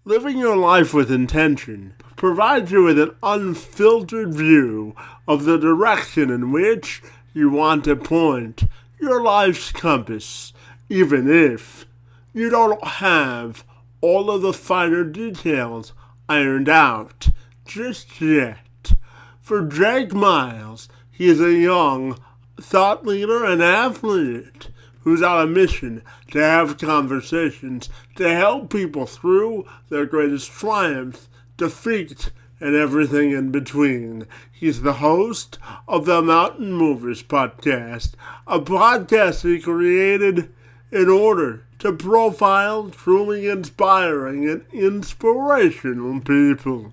Living your life with intention provides you with an unfiltered view of the direction in which you want to point your life's compass, even if you don't have all of the finer details ironed out just yet. For Jake Myles, he is a young thought leader and athlete who's on a mission to have conversations to help people through their greatest triumphs, defeat, and everything in between. He's the host of the Mountain Movers podcast, a podcast he created in order to profile truly inspiring and inspirational people.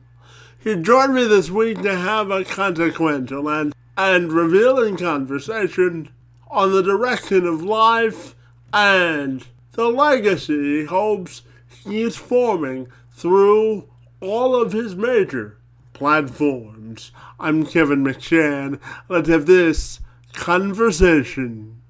He joined me this week to have a consequential and revealing conversation on the direction of life and the legacy he hopes he's forming through all of his major platforms. I'm Kevin McShann. Let's have this conversation.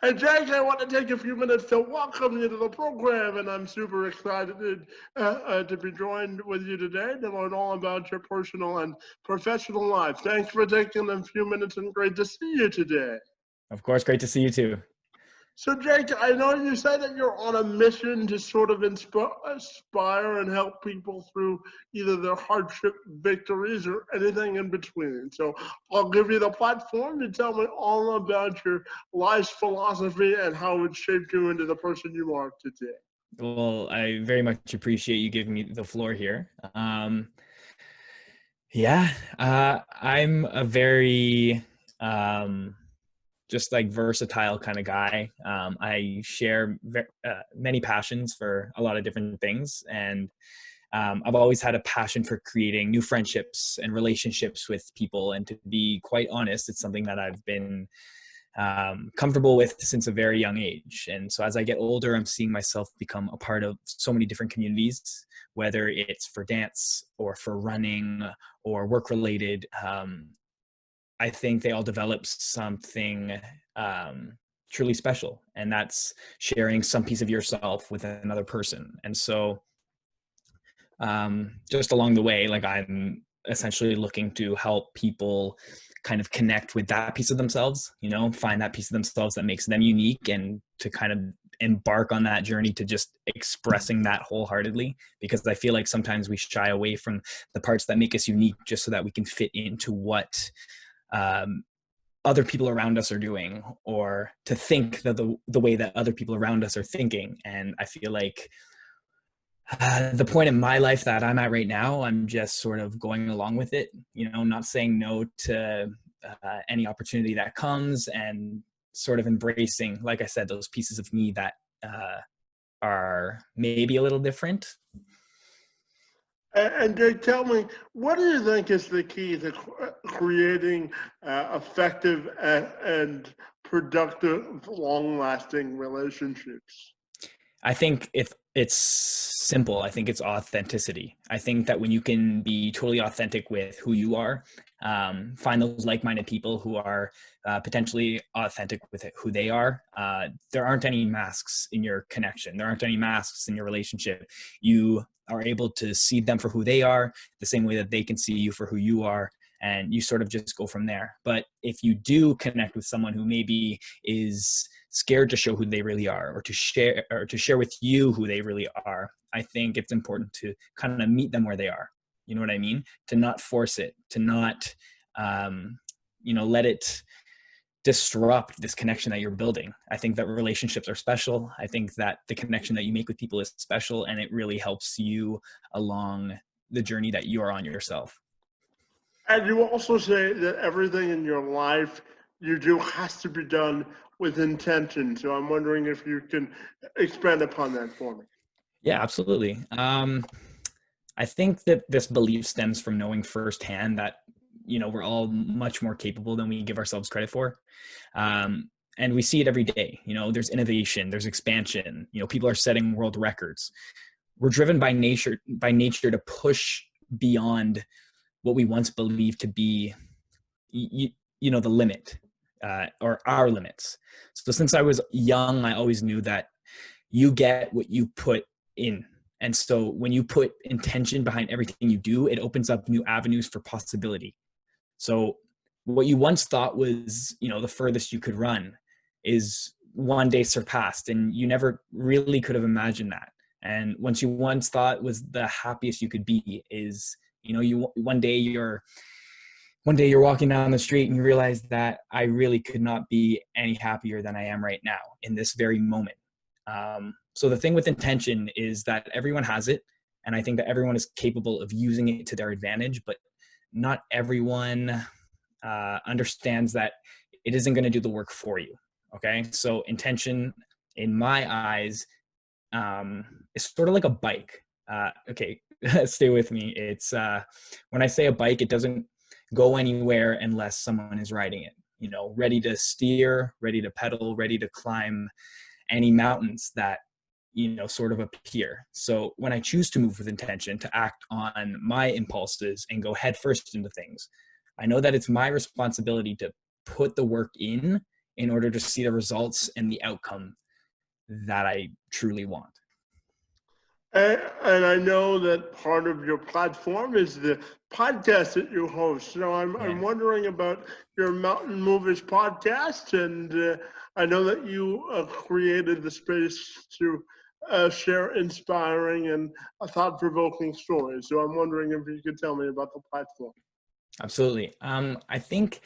Hey, Jake, I want to take a few minutes to welcome you to the program, and I'm super excited to be joined with you today to learn all about your personal and professional life. Thanks for taking a few minutes, and great to see you today. Of course, great to see you too. So, Jake, I know you say that you're on a mission to sort of inspire and help people through either their hardship victories or anything in between. So, I'll give you the platform to tell me all about your life's philosophy and how it shaped you into the person you are today. Well, I very much appreciate you giving me the floor here. Yeah, I'm a very just like versatile kind of guy. I share many passions for a lot of different things, and I've always had a passion for creating new friendships and relationships with people. And to be quite honest, it's something that I've been comfortable with since a very young age. And so as I get older, I'm seeing myself become a part of so many different communities, whether it's for dance or for running or work related. I think they all develop something truly special, and that's sharing some piece of yourself with another person. And so just along the way, like I'm essentially looking to help people kind of connect with that piece of themselves, find that piece of themselves that makes them unique, and to kind of embark on that journey to just expressing that wholeheartedly, because I feel like sometimes we shy away from the parts that make us unique just so that we can fit into what other people around us are doing, or to think that the way that other people around us are thinking. And I feel like the point in my life that I'm at right now, I'm just sort of going along with it, not saying no to any opportunity that comes, and sort of embracing, like I said, those pieces of me that are maybe a little different. And Jake, tell me, what do you think is the key to creating effective and productive, long-lasting relationships? I think it's simple. I think it's authenticity. I think that when you can be totally authentic with who you are, find those like-minded people who are potentially authentic with who they are. There aren't any masks in your connection. There aren't any masks in your relationship. You are able to see them for who they are, the same way that they can see you for who you are, and you sort of just go from there. But if you do connect with someone who maybe is scared to show who they really are, or to share with you who they really are, I think it's important to kind of meet them where they are. You know what I mean? To not force it, to not let it disrupt this connection that you're building. I think that relationships are special. I think that the connection that you make with people is special, and it really helps you along the journey that you are on yourself. And you also say that everything in your life you do has to be done with intention. So I'm wondering if you can expand upon that for me. Yeah, absolutely. I think that this belief stems from knowing firsthand that, we're all much more capable than we give ourselves credit for. And we see it every day. There's innovation, there's expansion, people are setting world records. We're driven by nature to push beyond what we once believed to be, the limit, or our limits. So since I was young, I always knew that you get what you put in. And so when you put intention behind everything you do, it opens up new avenues for possibility. So what you once thought was, the furthest you could run is one day surpassed, and you never really could have imagined that. And once you once thought was the happiest you could be is, one day you're walking down the street and you realize that I really could not be any happier than I am right now in this very moment. So the thing with intention is that everyone has it, and I think that everyone is capable of using it to their advantage, but not everyone understands that it isn't going to do the work for you. Okay, so intention, in my eyes, is sort of like a bike. Okay, stay with me. It's when I say a bike, it doesn't go anywhere unless someone is riding it. Ready to steer, ready to pedal, ready to climb any mountains that sort of appear. So when I choose to move with intention, to act on my impulses and go head first into things, I know that it's my responsibility to put the work in order to see the results and the outcome that I truly want. And I know that part of your platform is the podcast that you host. So I'm Yeah. wondering about your Mountain Movers podcast. And I know that you created the space to share inspiring and thought-provoking stories. So I'm wondering if you could tell me about the platform. Absolutely. I think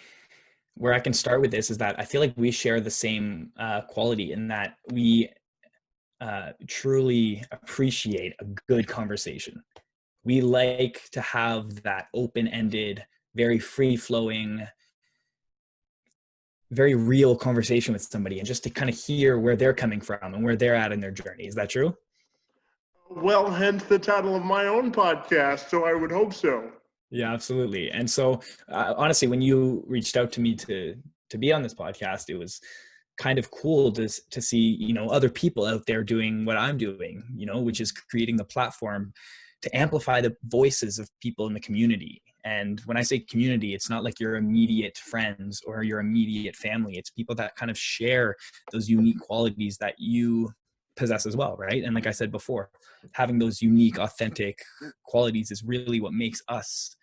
where I can start with this is that I feel like we share the same quality in that we truly appreciate a good conversation. We like to have that open-ended, very free-flowing, very real conversation with somebody, and just to kind of hear where they're coming from and where they're at in their journey. Is that true? Well, hence the title of my own podcast, so I would hope so. Yeah, absolutely. And so, honestly, when you reached out to me to be on this podcast, it was kind of cool to see other people out there doing what I'm doing, which is creating the platform to amplify the voices of people in the community. And when I say community, it's not like your immediate friends or your immediate family. It's people that kind of share those unique qualities that you possess as well, right? And like I said before, having those unique, authentic qualities is really what makes us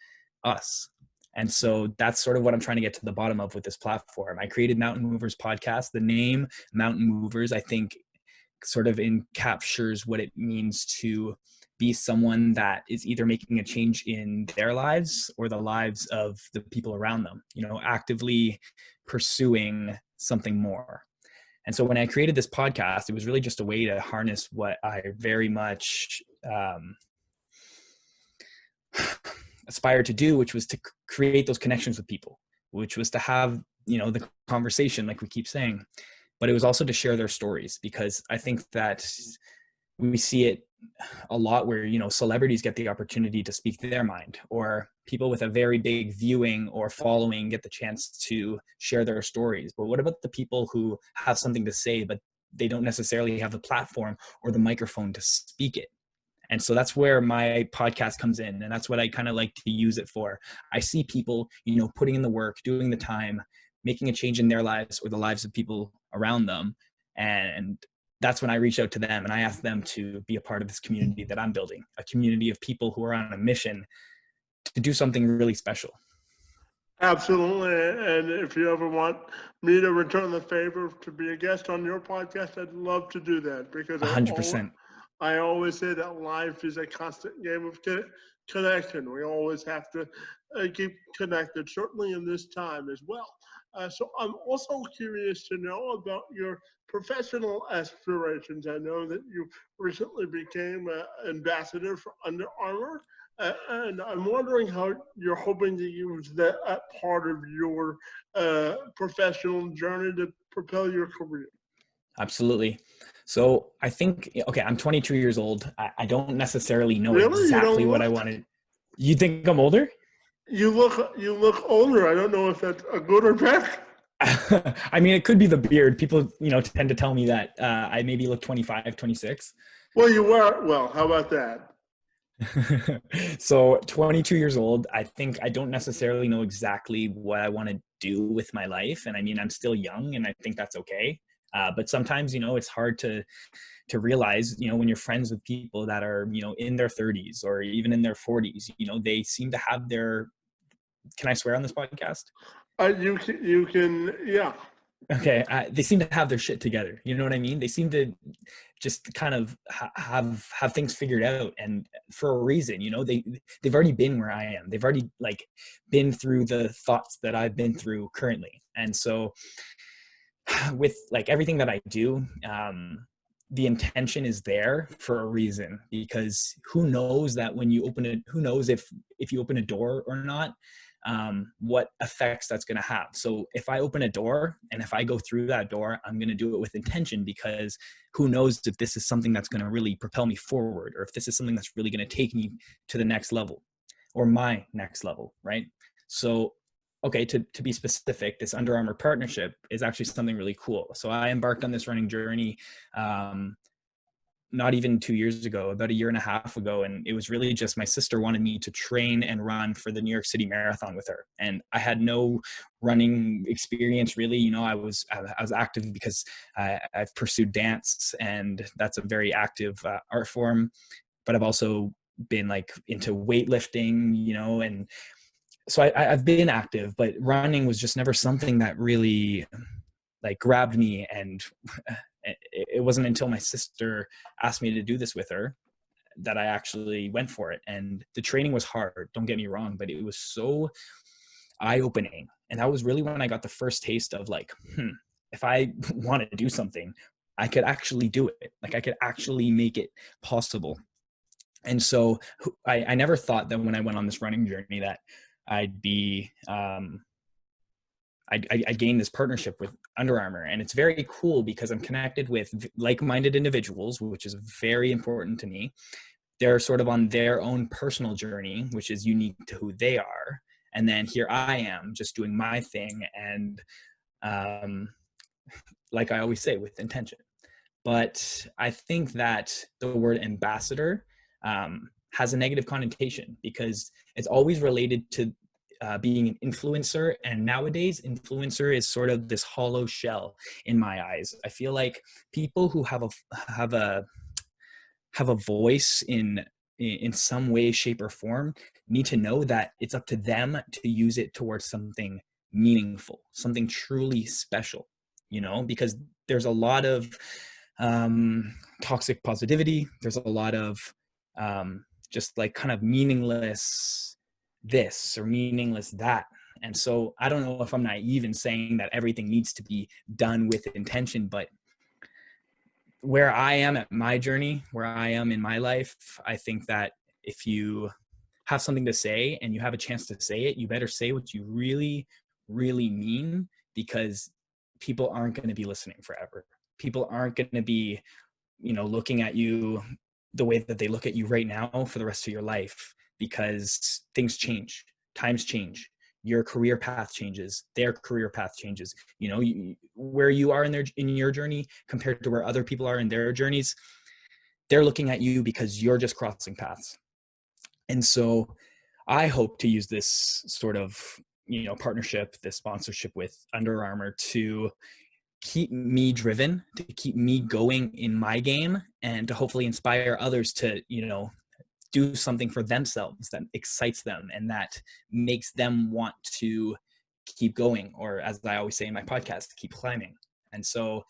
us. And so that's sort of what I'm trying to get to the bottom of with this platform. I created Mountain Movers podcast. The name Mountain Movers, I think, sort of captures what it means to be someone that is either making a change in their lives or the lives of the people around them, actively pursuing something more. And so when I created this podcast, it was really just a way to harness what I very much aspired to do, which was to create those connections with people, which was to have, the conversation, like we keep saying, but it was also to share their stories, because I think that we see it a lot where, celebrities get the opportunity to speak their mind, or people with a very big viewing or following get the chance to share their stories. But what about the people who have something to say, but they don't necessarily have the platform or the microphone to speak it? And so that's where my podcast comes in. And that's what I kind of like to use it for. I see people, putting in the work, doing the time, making a change in their lives or the lives of people around them. And that's when I reach out to them and I ask them to be a part of this community that I'm building, a community of people who are on a mission to do something really special. Absolutely. And if you ever want me to return the favor to be a guest on your podcast, I'd love to do that, because 100%. I always say that life is a constant game of connection. We always have to keep connected, certainly in this time as well. So I'm also curious to know about your professional aspirations. I know that you recently became an ambassador for Under Armour. And I'm wondering how you're hoping to use that part of your professional journey to propel your career. Absolutely. So I think, okay, I'm 22 years old. I don't necessarily know Really? You exactly don't what look? I wanted. You think I'm older? You look older. I don't know if that's a good or bad. I mean, it could be the beard. People, tend to tell me that I maybe look 25, 26. Well, you were. Well, how about that? So 22 years old, I think I don't necessarily know exactly what I want to do with my life. And I mean, I'm still young and I think that's okay. But sometimes, it's hard to realize, when you're friends with people that are, in their 30s or even in their 40s, they seem to have their, can I swear on this podcast? Yeah. Okay, they seem to have their shit together. You know what I mean? They seem to just kind of have things figured out, and for a reason. They've already been where I am. They've already like been through the thoughts that I've been through currently, and so with like everything that I do, the intention is there for a reason, because who knows that when you open it, who knows if you open a door or not, what effects that's going to have. So if I open a door and if I go through that door, I'm going to do it with intention, because who knows if this is something that's going to really propel me forward, or if this is something that's really going to take me to the next level or my next level, right? So okay, to be specific, this Under Armour partnership is actually something really cool. So I embarked on this running journey not even 2 years ago, about a year and a half ago. And it was really just my sister wanted me to train and run for the New York City Marathon with her. And I had no running experience really. I was active because I've pursued dance, and that's a very active art form. But I've also been like into weightlifting, and so I've been active, but running was just never something that really like grabbed me. And it wasn't until my sister asked me to do this with her that I actually went for it. And the training was hard, don't get me wrong, but it was so eye-opening. And that was really when I got the first taste of like, if I want to do something, I could actually do it. Like I could actually make it possible. And so I never thought that when I went on this running journey that I'd be I gained this partnership with Under Armour, and it's very cool because I'm connected with like-minded individuals, which is very important to me. They're sort of on their own personal journey, which is unique to who they are, and then here I am just doing my thing, and um, like I always say, with intention. But I think that the word ambassador has a negative connotation, because it's always related to being an influencer. And nowadays, influencer is sort of this hollow shell in my eyes. I feel like people who have a have a voice in some way, shape, or form need to know that it's up to them to use it towards something meaningful, something truly special, because there's a lot of toxic positivity. There's a lot of just like kind of meaningless this or meaningless that. And so I don't know if I'm naive in saying that everything needs to be done with intention, but where I am at my journey, where I am in my life, I think that if you have something to say and you have a chance to say it, you better say what you really, really mean, because people aren't going to be listening forever. People aren't going to be, looking at you the way that they look at you right now for the rest of your life, because things change, times change, your career path changes, their career path changes. Where you are in your journey compared to where other people are in their journeys, they're looking at you because you're just crossing paths. And so I hope to use this sort of partnership, this sponsorship with Under Armour, to keep me driven, to keep me going in my game, and to hopefully inspire others to do something for themselves that excites them and that makes them want to keep going, or as I always say in my podcast, keep climbing. And so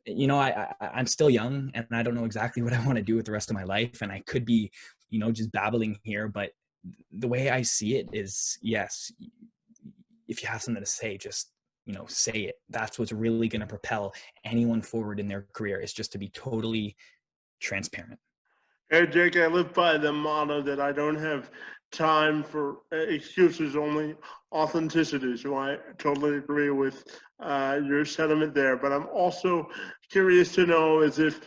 I'm still young, and I don't know exactly what I want to do with the rest of my life, and I could be just babbling here, but the way I see it is, yes, if you have something to say, just say it. That's what's really going to propel anyone forward in their career, is just to be totally transparent. Hey, Jake, I live by the motto that I don't have time for excuses, only authenticity. So I totally agree with your sentiment there. But I'm also curious to know is if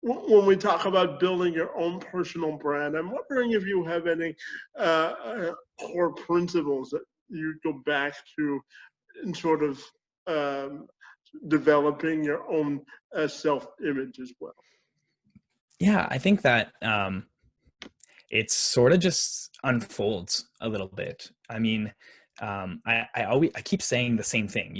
when we talk about building your own personal brand, I'm wondering if you have any core principles that you go back to in sort of um, developing your own self-image as well. Yeah, I think that It sort of just unfolds a little bit. I mean, I keep saying the same thing,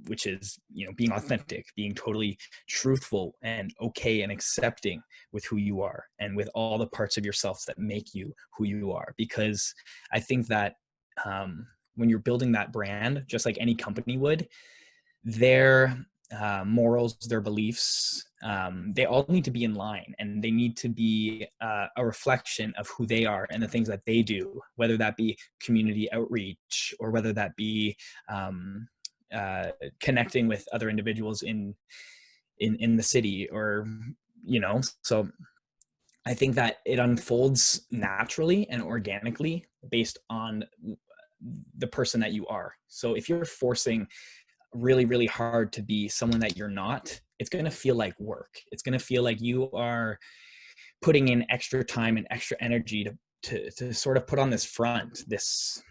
which is, being authentic, being totally truthful and okay and accepting with who you are and with all the parts of yourself that make you who you are. Because I think that when you're building that brand, just like any company would, their morals, their beliefs, they all need to be in line, and they need to be a reflection of who they are and the things that they do, whether that be community outreach or whether that be um, connecting with other individuals in the city, or so I think that it unfolds naturally and organically based on the person that you are. So if you're forcing really, really hard to be someone that you're not, it's going to feel like work. It's going to feel like you are putting in extra time and extra energy to sort of put on this front, this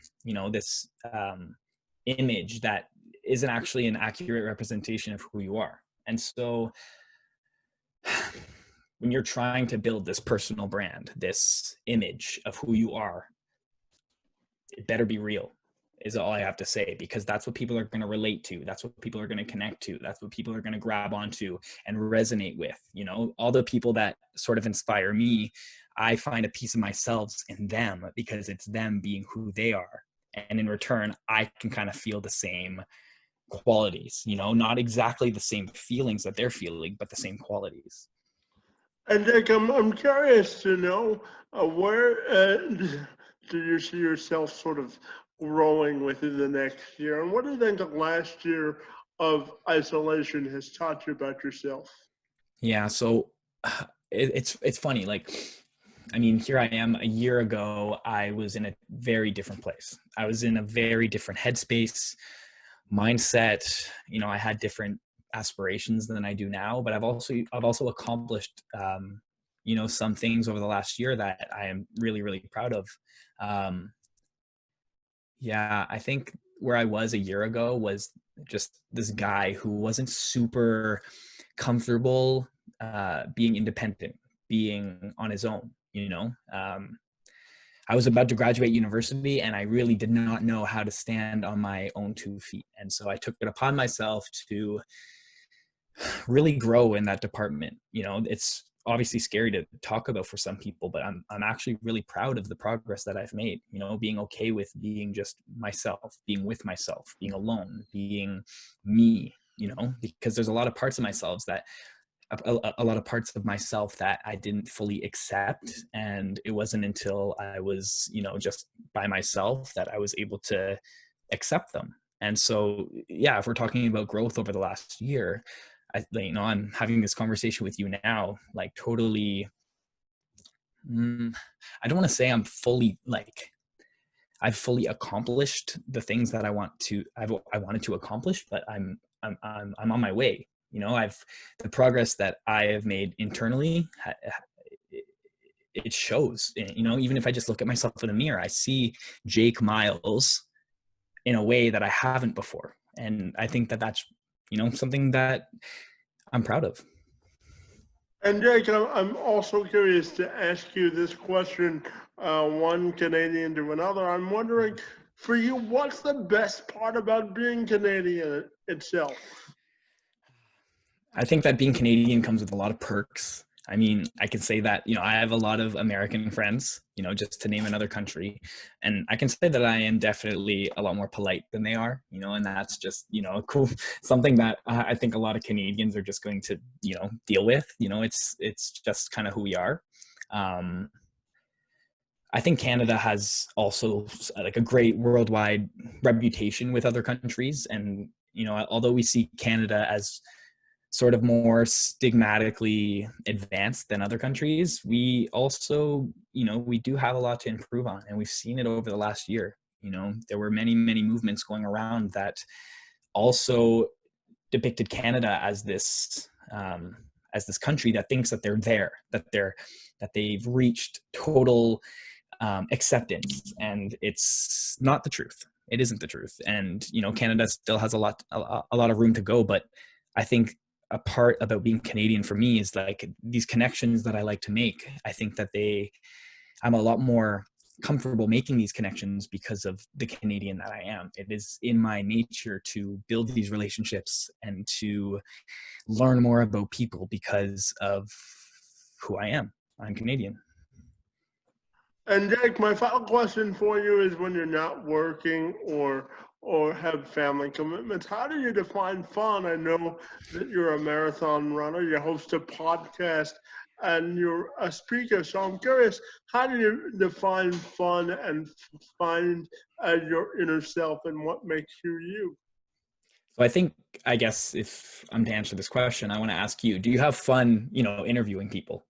image that isn't actually an accurate representation of who you are. And so when you're trying to build this personal brand, this image of who you are, it better be real, is all I have to say, because that's what people are going to relate to. That's what people are going to connect to. That's what people are going to grab onto and resonate with. All the people that sort of inspire me, I find a piece of myself in them because it's them being who they are. And in return, I can kind of feel the same qualities, not exactly the same feelings that they're feeling, but the same qualities. And Dick, I'm curious to know where do you see yourself sort of growing within the next year? And what do you think the last year of isolation has taught you about yourself? Yeah, so it's funny. Like, I mean, here I am. A year ago, I was in a very different place. I was in a very different headspace, mindset. I had different aspirations than I do now, but I've also accomplished some things over the last year that I am really, really proud of. Um, yeah, I think where I was a year ago was just this guy who wasn't super comfortable being independent, being on his own. I was about to graduate university, and I really did not know how to stand on my own 2 feet. And so I took it upon myself to really grow in that department. It's obviously scary to talk about for some people, but I'm actually really proud of the progress that I've made. Being okay with being just myself, being with myself, being alone, being me. Because there's a lot of parts of myself that a lot of parts of myself that I didn't fully accept. And it wasn't until I was, just by myself that I was able to accept them. And so, yeah, if we're talking about growth over the last year, I'm having this conversation with you now, like totally, I don't want to say I've fully accomplished the things that I wanted to accomplish, but I'm on my way. I've the progress that I have made internally, it shows. Even if I just look at myself in the mirror, I see Jake Myles in a way that I haven't before, and I think that that's something that I'm proud of. And Jake, I'm also curious to ask you this question, one Canadian to another. I'm wondering, for you, what's the best part about being Canadian itself? I think that being Canadian comes with a lot of perks. I mean, I can say that, I have a lot of American friends, just to name another country. And I can say that I am definitely a lot more polite than they are, and that's just, cool, something that I think a lot of Canadians are just going to, deal with. It's just kind of who we are. Um, I think Canada has also like a great worldwide reputation with other countries. And, although we see Canada as sort of more stigmatically advanced than other countries, we also, we do have a lot to improve on. And we've seen it over the last year. There were many, many movements going around that also depicted Canada as this country that thinks that they're there, that they've reached total acceptance, and it's not the truth. It isn't the truth. And Canada still has a lot of room to go. But I think a part about being Canadian for me is like these connections that I like to make. I think that I'm a lot more comfortable making these connections because of the Canadian that I am. It is in my nature to build these relationships and to learn more about people because of who I am. I'm Canadian. And Jake, my final question for you is: when you're not working or have family commitments, how do you define fun? I know that you're a marathon runner, you host a podcast, and you're a speaker. So I'm curious, how do you define fun and find your inner self and what makes you you? So I guess if I'm to answer this question, I want to ask you, do you have fun, interviewing people?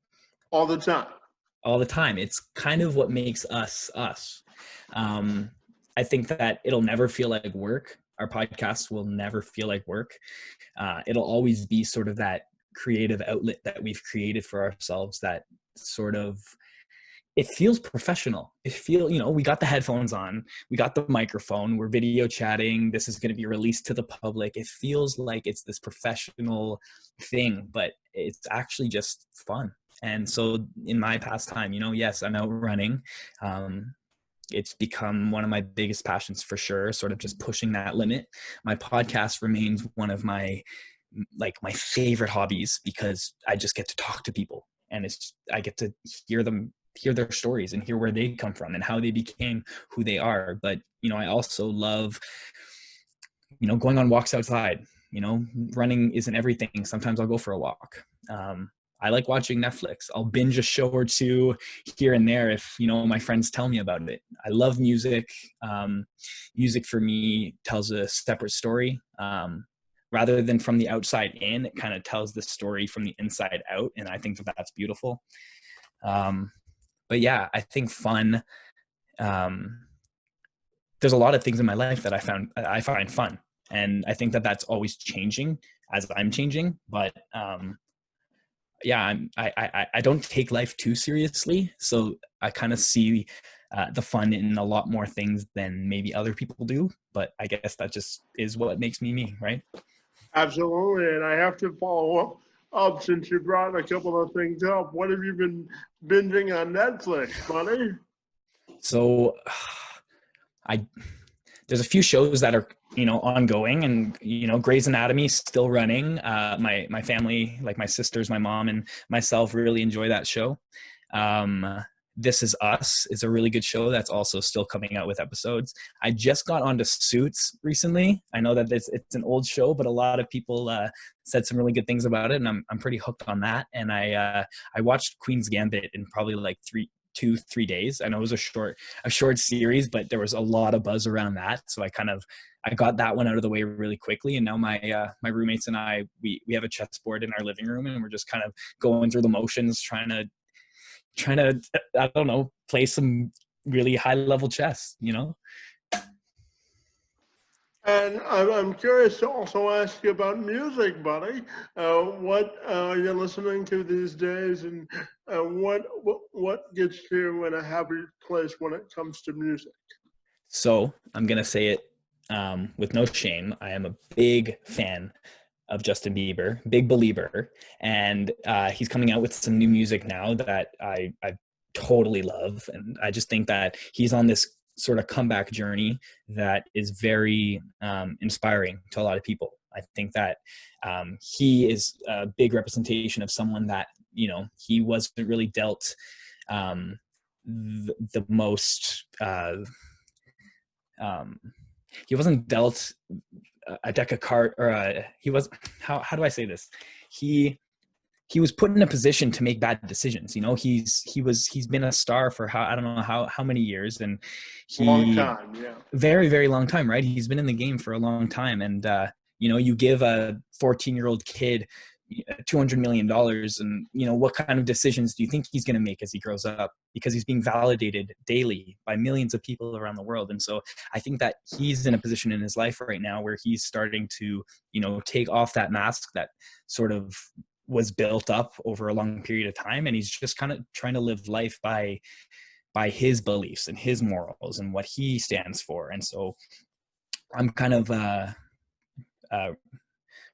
All the time. All the time. It's kind of what makes us us. Um, I think that it'll never feel like work. Our podcast will never feel like work. It'll always be sort of that creative outlet that we've created for ourselves, that sort of, it feels professional. We got the headphones on, we got the microphone, we're video chatting, this is going to be released to the public. It feels like it's this professional thing, but it's actually just fun. And so in my pastime, yes, I'm out running. It's become one of my biggest passions for sure, sort of just pushing that limit. My podcast remains one of my favorite hobbies because I just get to talk to people, and I get to hear their stories and hear where they come from and how they became who they are. But I also love going on walks outside. Running isn't everything. Sometimes I'll go for a walk. I like watching Netflix. I'll binge a show or two here and there if my friends tell me about it. I love music. Music for me tells a separate story. Rather than from the outside in, it kind of tells the story from the inside out, and I think that's beautiful. But yeah, I think fun. There's a lot of things in my life that I find fun, and I think that that's always changing as I'm changing. But yeah, I don't take life too seriously, so I kind of see the fun in a lot more things than maybe other people do. But I guess that just is what makes me me, right? Absolutely. And I have to follow up since you brought a couple of things up. What have you been binging on Netflix, buddy? So I there's a few shows that are ongoing, and Grey's Anatomy still running. My family, like my sisters, my mom, and myself, really enjoy that show. This Is Us is a really good show that's also still coming out with episodes. I just got onto Suits recently. I know that it's an old show, but a lot of people said some really good things about it, and I'm pretty hooked on that. And I watched Queen's Gambit in probably like 3 days. I know it was a short series, but there was a lot of buzz around that. So I got that one out of the way really quickly. And now my roommates and I, we have a chessboard in our living room, and we're just kind of going through the motions, trying to, I don't know, play some really high level chess, And I'm curious to also ask you about music, buddy. What are you listening to these days, and what gets you in a happy place when it comes to music? So I'm going to say it with no shame. I am a big fan of Justin Bieber, big believer. And he's coming out with some new music now that I totally love. And I just think that he's on this sort of comeback journey that is very inspiring to a lot of people. I think that he is a big representation of someone that, he wasn't really dealt the most, he wasn't dealt a deck of cards, or he was, how do I say this? He was put in a position to make bad decisions. He's been a star for I don't know how many years, and Long time, yeah. very, very long time, right? He's been in the game for a long time. And, you give a 14-year-old kid $200 million, and what kind of decisions do you think he's going to make as he grows up? Because he's being validated daily by millions of people around the world. And so I think that he's in a position in his life right now where he's starting to take off that mask that sort of was built up over a long period of time, and he's just kind of trying to live life by his beliefs and his morals and what he stands for. And so I'm kind of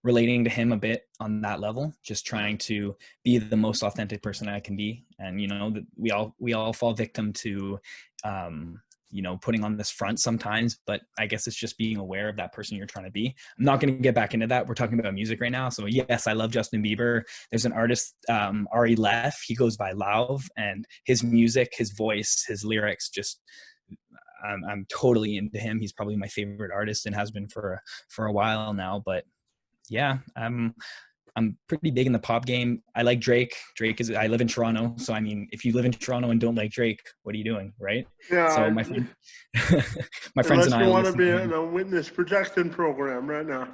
relating to him a bit on that level, just trying to be the most authentic person I can be. And, you know, that we all fall victim to, you know, putting on this front sometimes, but I guess it's just being aware of that person you're trying to be. I'm not going to get back into that. We're talking about music right now. So yes, I love Justin Bieber. There's an artist, Ari Lef, he goes by Lauv, and his music, his voice, his lyrics, just, I'm totally into him. He's probably my favorite artist and has been for a while now, but yeah, I'm pretty big in the pop game. I like Drake. I live in Toronto. So, I mean, if you live in Toronto and don't like Drake, what are you doing? Right. So Yeah, my friend, my friends and unless I you will want to listen be to in him. a witness protection program right now.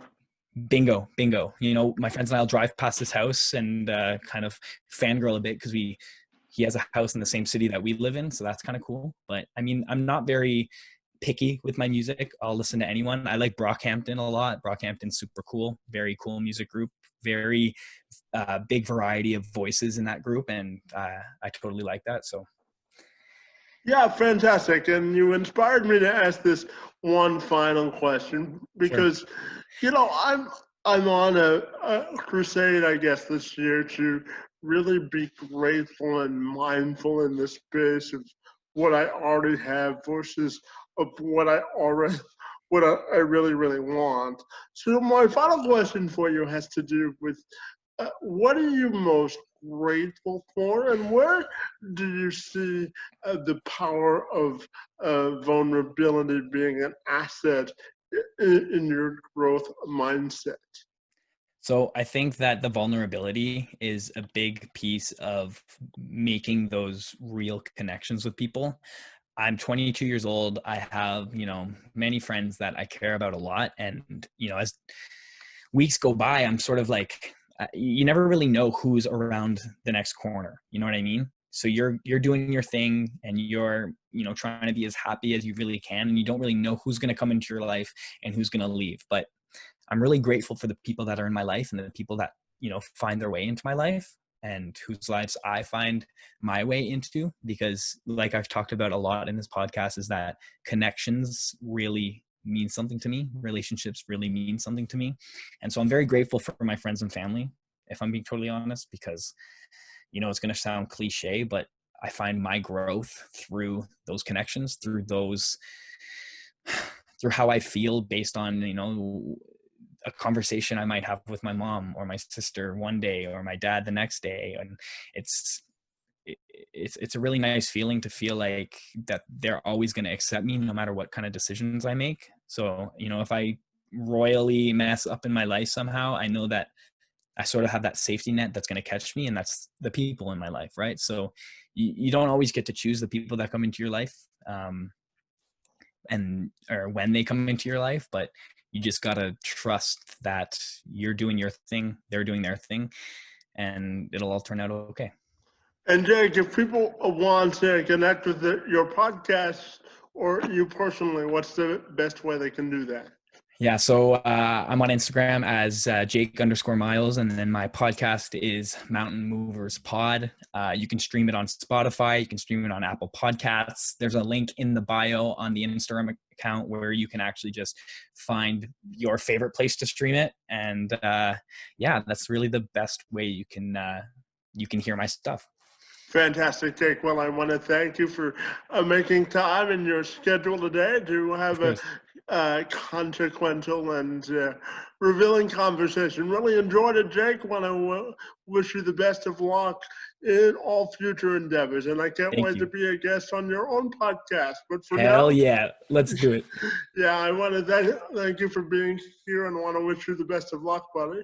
Bingo, bingo. You know, my friends and I'll drive past his house and kind of fangirl a bit because he has a house in the same city that we live in. So that's kind of cool. But I mean, I'm not very picky with my music. I'll listen to anyone. I like Brockhampton a lot. Brockhampton's super cool. Very cool music group. Very big variety of voices in that group, and I totally like that. So Yeah, fantastic. And you inspired me to ask this one final question sure. because, I'm on a crusade, I guess, this year to really be grateful and mindful in the space of what I already have versus of what I really, really want. So my final question for you has to do with what are you most grateful for, and where do you see the power of vulnerability being an asset in your growth mindset? So I think that the vulnerability is a big piece of making those real connections with people. I'm 22 years old. I have, you know, many friends that I care about a lot. And, you know, as weeks go by, I'm sort of like, you never really know who's around the next corner. You know what I mean? So you're doing your thing and you're, you know, trying to be as happy as you really can. And you don't really know who's going to come into your life and who's going to leave. But I'm really grateful for the people that are in my life and the people that, you know, find their way into my life and whose lives I find my way into, because like I've talked about a lot in this podcast is that connections really mean something to me. Relationships really mean something to me. And so I'm very grateful for my friends and family, if I'm being totally honest, because, you know, it's going to sound cliche, but I find my growth through those connections, through how I feel based on, you know, a conversation I might have with my mom or my sister one day or my dad the next day. And it's a really nice feeling to feel like that they're always going to accept me no matter what kind of decisions I make. So, you know, if I royally mess up in my life somehow, I know that I sort of have that safety net that's going to catch me, and that's the people in my life, right? So you don't always get to choose the people that come into your life. And or when they come into your life, but you just got to trust that you're doing your thing, they're doing their thing, and it'll all turn out okay. And Jake, if people want to connect with your podcast or you personally, what's the best way they can do that? Yeah, so I'm on Instagram as Jake_Myles, and then my podcast is Mountain Movers Pod. You can stream it on Spotify. You can stream it on Apple Podcasts. There's a link in the bio on the Instagram account where you can actually just find your favorite place to stream it. And yeah, that's really the best way you can hear my stuff. Fantastic, Jake. Well, I want to thank you for making time in your schedule today to Of have a course. consequential and revealing conversation. Really enjoyed it, Jake. Want to wish you the best of luck in all future endeavors. And I can't Thank wait to you. be a guest on your own podcast. But for Hell now, yeah. Let's do it. yeah, I want to thank you for being here and want to wish you the best of luck, buddy.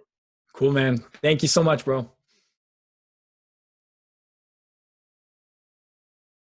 Cool, man. Thank you so much, bro.